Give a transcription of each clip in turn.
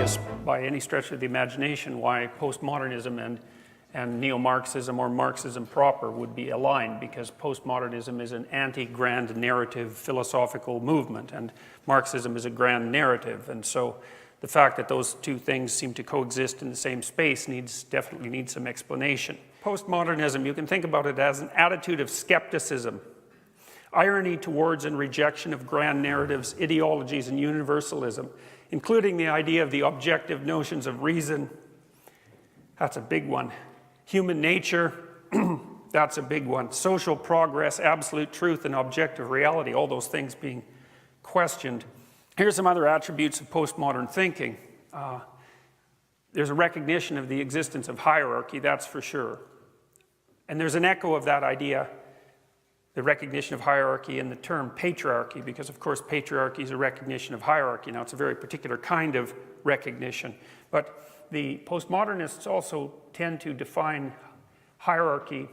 obvious by any stretch of the imagination why postmodernism and neo-marxism or Marxism proper would be aligned, because postmodernism is an anti-grand narrative philosophical movement and Marxism is a grand narrative. And so the fact that those two things seem to coexist in the same space definitely needs some explanation. Postmodernism, you can think about it as an attitude of skepticism, irony towards and rejection of grand narratives, ideologies, and universalism, including the idea of the objective notions of reason. That's a big one. Human nature, that's a big one. Social progress, absolute truth, and objective reality, all those things being questioned. Here's some other attributes of postmodern thinking. There's a recognition of the existence of hierarchy, that's for sure. And there's an echo of that idea, the recognition of hierarchy, in the term patriarchy, because of course patriarchy is a recognition of hierarchy. Now it's a very particular kind of recognition, but the postmodernists also tend to define hierarchy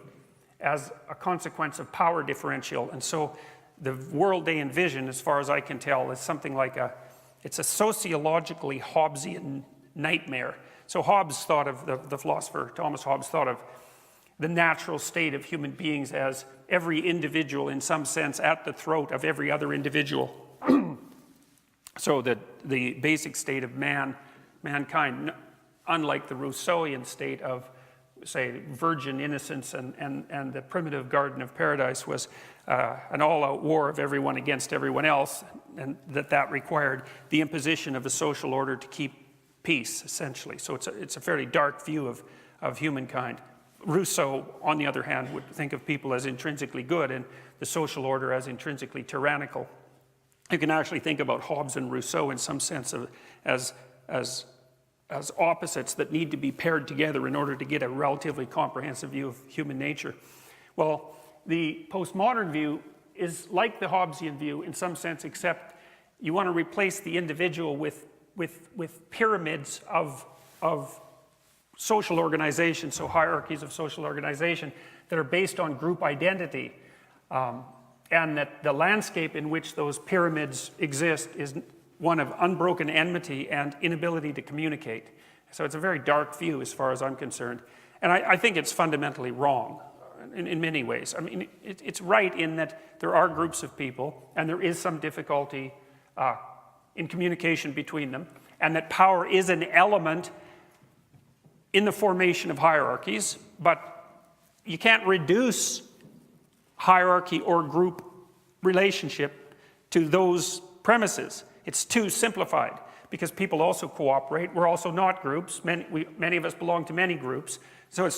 as a consequence of power differential. And so the world they envision, as far as I can tell, is something like it's a sociologically Hobbesian nightmare. So Hobbes thought of, the philosopher Thomas Hobbes thought of the natural state of human beings as every individual in some sense at the throat of every other individual. So that the basic state of mankind, unlike the Rousseauian state of, say, virgin innocence and the primitive Garden of Paradise, was an all-out war of everyone against everyone else, and that required the imposition of a social order to keep peace, essentially. So it's a fairly dark view of humankind. Rousseau, on the other hand, would think of people as intrinsically good and the social order as intrinsically tyrannical. You can actually think about Hobbes and Rousseau in some sense as opposites that need to be paired together in order to get a relatively comprehensive view of human nature. Well, the postmodern view is like the Hobbesian view in some sense, except you want to replace the individual with pyramids of social organization, so hierarchies of social organization that are based on group identity, and that the landscape in which those pyramids exist is one of unbroken enmity and inability to communicate. So it's a very dark view as far as I'm concerned. And I think it's fundamentally wrong in many ways. I mean, it's right in that there are groups of people and there is some difficulty in communication between them, and that power is an element in the formation of hierarchies, but you can't reduce hierarchy or group relationship to those premises. It's too simplified, because people also cooperate. We're also not groups. Many of us belong to many groups. So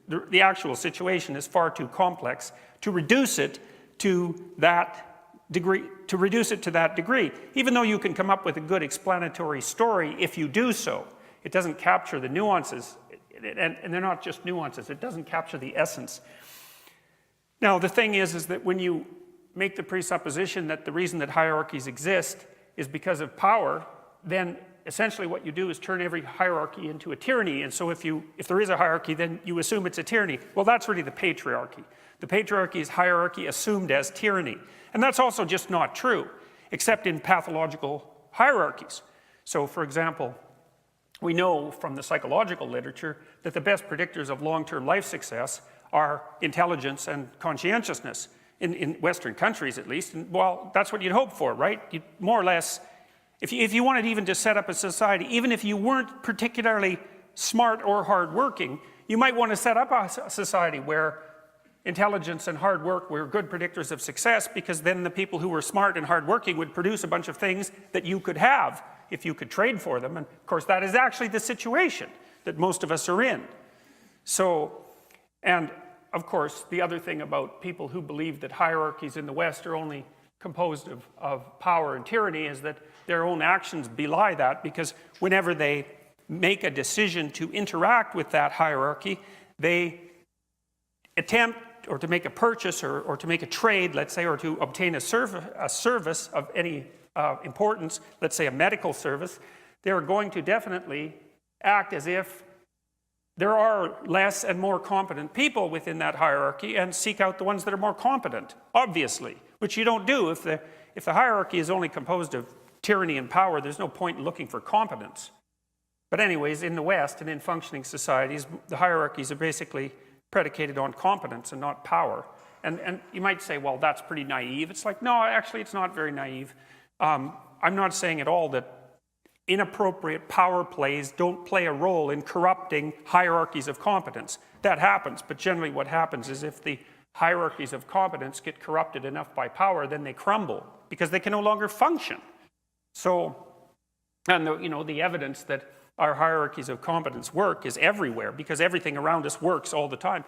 the actual situation is far too complex to reduce it to that degree. Even though you can come up with a good explanatory story if you do so, it doesn't capture the nuances, and they're not just nuances. It doesn't capture the essence. Now, the thing is that when you make the presupposition that the reason that hierarchies exist is because of power, then essentially what you do is turn every hierarchy into a tyranny. And so if there is a hierarchy, then you assume it's a tyranny. Well, that's really the patriarchy. The patriarchy is hierarchy assumed as tyranny. And that's also just not true, except in pathological hierarchies. So, for example, we know from the psychological literature that the best predictors of long-term life success are intelligence and conscientiousness. In Western countries, at least. And, well, that's what you'd hope for, right? You'd more or less, if you wanted even to set up a society, even if you weren't particularly smart or hardworking, you might want to set up a society where intelligence and hard work were good predictors of success, because then the people who were smart and hardworking would produce a bunch of things that you could have if you could trade for them. And of course, that is actually the situation that most of us are in. So, and of course, the other thing about people who believe that hierarchies in the West are only composed of power and tyranny is that their own actions belie that, because whenever they make a decision to interact with that hierarchy, they attempt, or to make a purchase, or to make a trade, let's say, or to obtain a service of any importance, let's say a medical service, they're going to definitely act as if there are less and more competent people within that hierarchy and seek out the ones that are more competent, obviously, which you don't do. If the hierarchy is only composed of tyranny and power, there's no point in looking for competence. But anyways, in the West and in functioning societies, the hierarchies are basically predicated on competence and not power. And you might say, well, that's pretty naive. It's like, no, actually, it's not very naive. I'm not saying at all that inappropriate power plays don't play a role in corrupting hierarchies of competence. That happens, but generally what happens is if the hierarchies of competence get corrupted enough by power, then they crumble because they can no longer function. So, and the evidence that our hierarchies of competence work is everywhere because everything around us works all the time.